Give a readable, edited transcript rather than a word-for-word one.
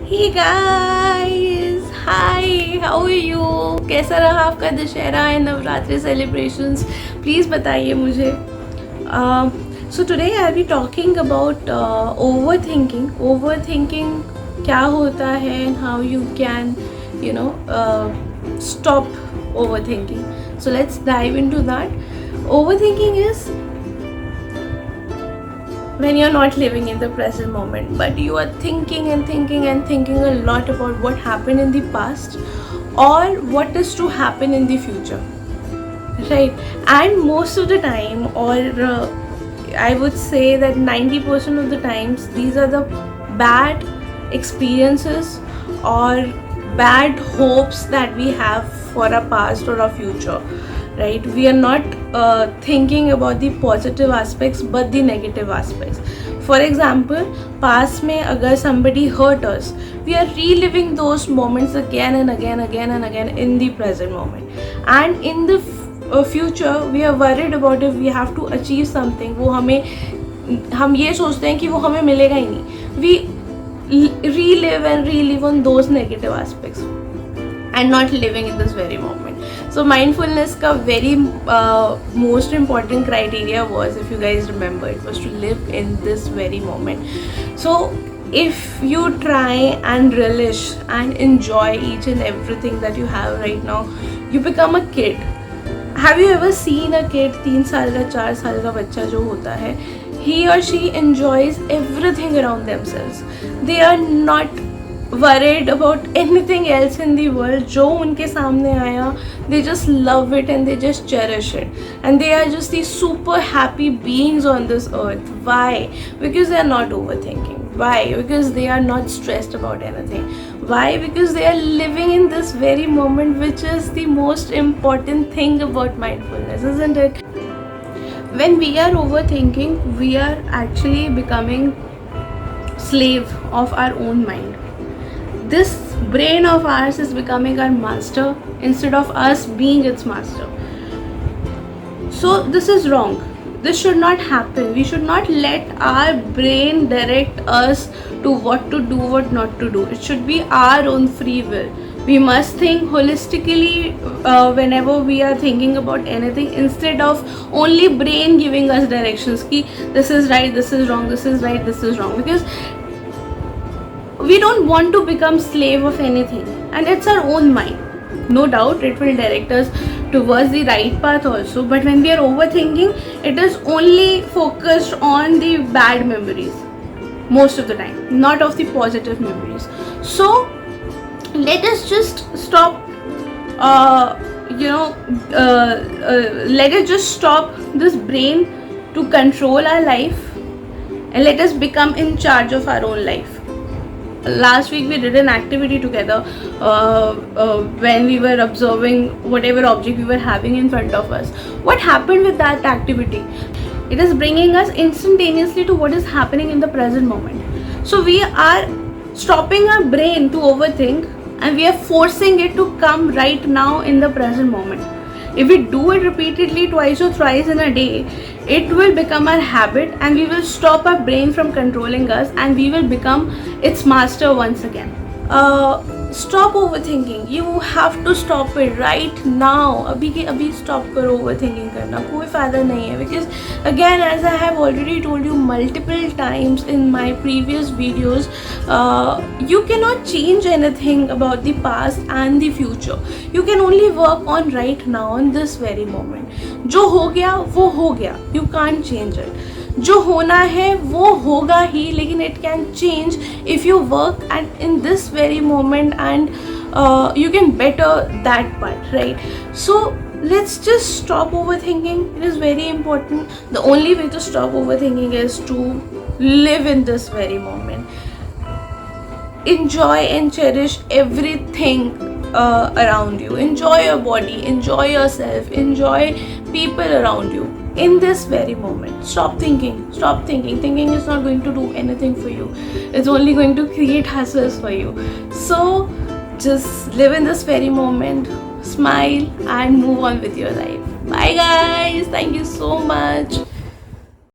Hey guys, hi, how are you? कैसा रहा आपका Dussehra and Navratri celebrations? Please बताइए मुझे. So today I'll be talking about overthinking. Overthinking क्या होता है and how you can, stop overthinking. So let's dive into that. Overthinking is when you're not living in the present moment, but you are thinking and thinking and thinking a lot about what happened in the past or what is to happen in the future, right? And most of the time, or I would say that 90% of the times, these are the bad experiences or bad hopes that we have for our past or our future, right? We are not thinking about the positive aspects but the negative aspects. For example, past mein agar somebody hurt us, we are reliving those moments again and again in the present moment. And in the future we are worried about if we have to achieve something, वो हम ये सोचते हैं कि वो हमें मिलेगा ही नहीं. We relive on those negative aspects and not living in this very moment. So mindfulness ka very most important criteria was, if you guys remember, it was to live in this very moment. So if you try and relish and enjoy each and everything that you have right now, you become a kid. Have you ever seen a kid, 3 साल का 4 साल का बच्चा जो होता है, he or she enjoys everything around themselves. They are not worried about anything else in the world. जो उनके सामने आया, they just love it and they just cherish it, and they are just these super happy beings on this earth. Why? Because they are not overthinking. Why? Because they are not stressed about anything. Why? Because they are living in this very moment, which is the most important thing about mindfulness, isn't it? When we are overthinking, we are actually becoming slave of our own mind. This brain of ours is becoming our master instead of us being its master. So this is wrong. This should not happen. We should not let our brain direct us to what to do, what not to do. It should be our own free will. We must think holistically whenever we are thinking about anything, instead of only brain giving us directions ki this is right, this is wrong, this is right, this is wrong. Because we don't want to become slave of anything, and it's our own mind. No doubt it will direct us towards the right path also, but when we are overthinking, it is only focused on the bad memories most of the time, not of the positive memories. So let us just stop let us just stop this brain to control our life, and let us become in charge of our own life. Last week we did an activity together when we were observing whatever object we were having in front of us. What happened with that activity? It is bringing us instantaneously to what is happening in the present moment. So we are stopping our brain to overthink, and we are forcing it to come right now in the present moment. If we do it repeatedly, twice or thrice in a day, it will become our habit, and we will stop our brain from controlling us, and we will become its master once again. Stop overthinking. You have to stop it right now. अभी के अभी stop करो overthinking करना, कोई फ़ायदा नहीं है. Because again, as I have already told you multiple times in my previous videos, you cannot change anything about the past and the future. You can only work on right now, on this very moment. जो हो गया वो हो गया. You can't change it. जो होना है वो होगा ही, लेकिन it can change if you work at in this very moment, and you can better that part, right? So let's just stop overthinking. It is very important. The only way to stop overthinking is to live in this very moment. Enjoy and cherish everything around you. Enjoy your body, enjoy yourself, enjoy people around you in this very moment. Stop thinking. Thinking is not going to do anything for you. It's only going to create hassles for you. So just live in this very moment, smile, and move on with your life. Bye guys, thank you so much.